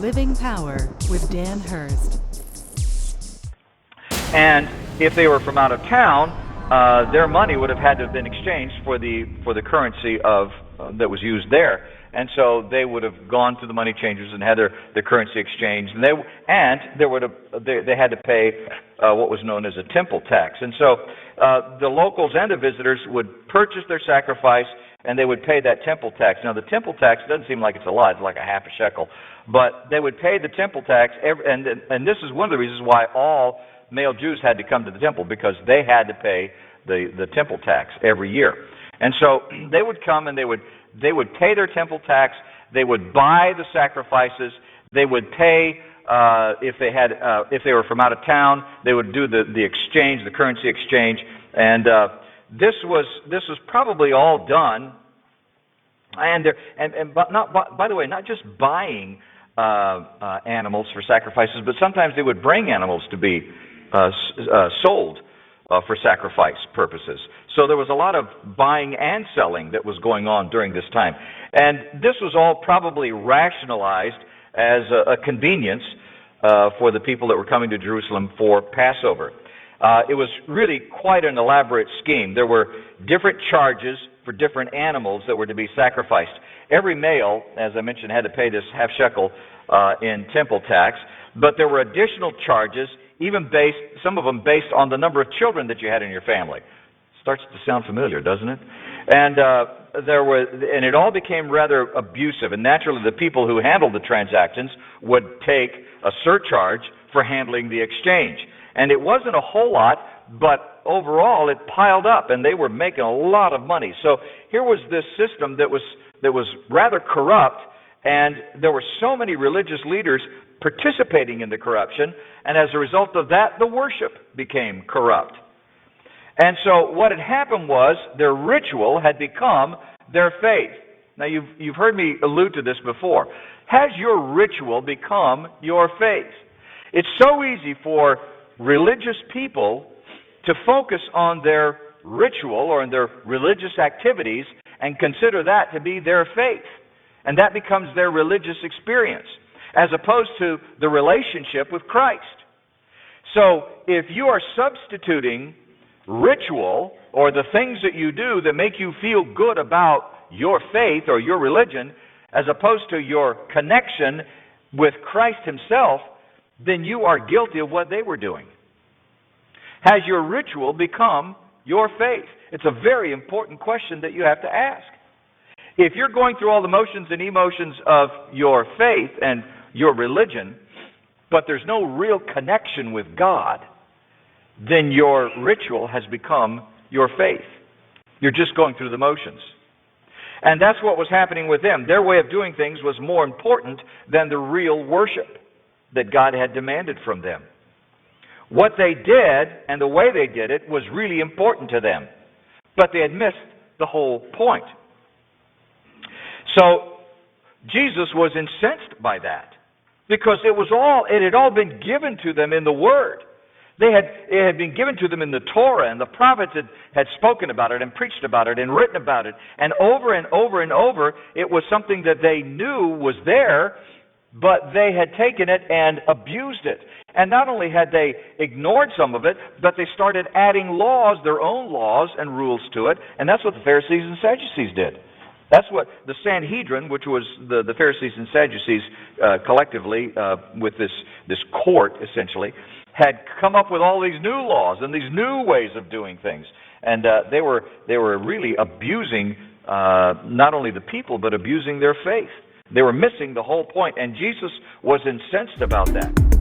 Living Power with Dan Hurst. And if they were from out of town, their money would have had to have been exchanged for the currency of that was used there. And so they would have gone to the money changers and had their currency exchanged, and they had to pay what was known as a temple tax. And so the locals and the visitors would purchase their sacrifice, and they would pay that temple tax. Now the temple tax doesn't seem like it's a lot; it's like a half a shekel, but they would pay the temple tax, and this is one of the reasons why all male Jews had to come to the temple, because they had to pay the temple tax every year. And so they would come and they would pay their temple tax. They would buy the sacrifices. They would pay if they were from out of town. They would do the exchange, the currency exchange, and this was probably all done. By the way, not just buying animals for sacrifices, but sometimes they would bring animals to be sold for sacrifice purposes. So there was a lot of buying and selling that was going on during this time. And this was all probably rationalized as a convenience for the people that were coming to Jerusalem for Passover. It was really quite an elaborate scheme. There were different charges for different animals that were to be sacrificed. Every male, as I mentioned, had to pay this half shekel in temple tax, but there were additional charges, some of them based on the number of children that you had in your family. Starts to sound familiar, doesn't it? And it all became rather abusive. And naturally, the people who handled the transactions would take a surcharge for handling the exchange. And it wasn't a whole lot, but overall, it piled up, and they were making a lot of money. So here was this system that was rather corrupt, and there were so many religious leaders participating in the corruption, and as a result of that, the worship became corrupt. And so what had happened was their ritual had become their faith. Now you've heard me allude to this before. Has your ritual become your faith? It's so easy for religious people to focus on their ritual or on their religious activities and consider that to be their faith. And that becomes their religious experience, as opposed to the relationship with Christ. So if you are substituting ritual, or the things that you do that make you feel good about your faith or your religion, as opposed to your connection with Christ Himself, then you are guilty of what they were doing. Has your ritual become your faith? It's a very important question that you have to ask. If you're going through all the motions and emotions of your faith and your religion, but there's no real connection with God, then your ritual has become your faith. You're just going through the motions. And that's what was happening with them. Their way of doing things was more important than the real worship that God had demanded from them. What they did and the way they did it was really important to them, but they had missed the whole point. So Jesus was incensed by that, because it had all been given to them in the Word. It had been given to them in the Torah, and the prophets had spoken about it and preached about it and written about it. And over and over and over, it was something that they knew was there, but they had taken it and abused it. And not only had they ignored some of it, but they started adding laws, their own laws and rules to it. And that's what the Pharisees and Sadducees did. That's what the Sanhedrin, which was the Pharisees and Sadducees collectively, with this court essentially, had come up with all these new laws and these new ways of doing things. And they were really abusing not only the people, but abusing their faith. They were missing the whole point, and Jesus was incensed about that.